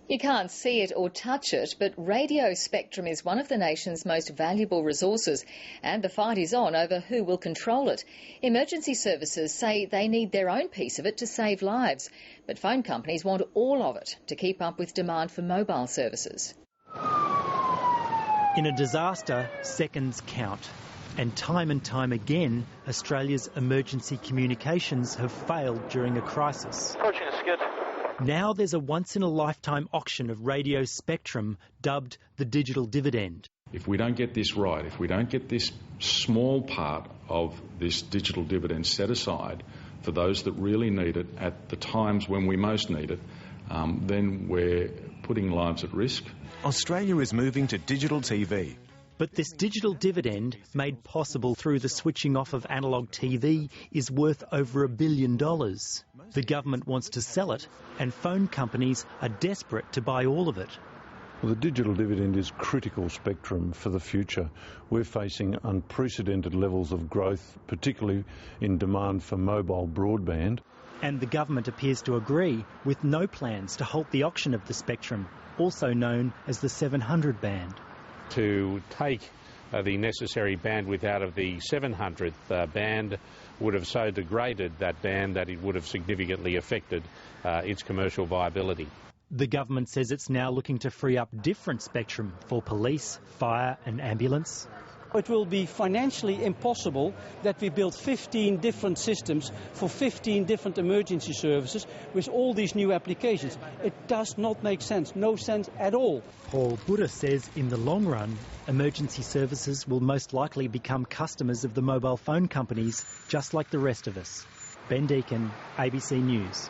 You can't see it or touch it, but radio spectrum is one of the nation's most valuable resources, and the fight is on over who will control it. Emergency services say they need their own piece of it to save lives, but phone companies want all of it to keep up with demand for mobile services. In a disaster, seconds count. And time again, Australia's emergency communications have failed during a crisis. Approaching a skid. Now there's a once-in-a-lifetime auction of radio spectrum dubbed the digital dividend. If we don't get this right, if we don't get this small part of this digital dividend set aside for those that really need it at the times when we most need it, then we're putting lives at risk. Australia is moving to digital TV. But this digital dividend, made possible through the switching off of analogue TV, is worth over $1 billion. The government wants to sell it, and phone companies are desperate to buy all of it. Well, the digital dividend is critical spectrum for the future. We're facing unprecedented levels of growth, particularly in demand for mobile broadband. And the government appears to agree, with no plans to halt the auction of the spectrum, also known as the 700 band. To take the necessary bandwidth out of the 700th band would have so degraded that band that it would have significantly affected its commercial viability. The government says it's now looking to free up different spectrum for police, fire and ambulance. It will be financially impossible that we build 15 different systems for 15 different emergency services with all these new applications. It does not make sense, no sense at all. Paul Buddha says in the long run, emergency services will most likely become customers of the mobile phone companies, just like the rest of us. Ben Deacon, ABC News.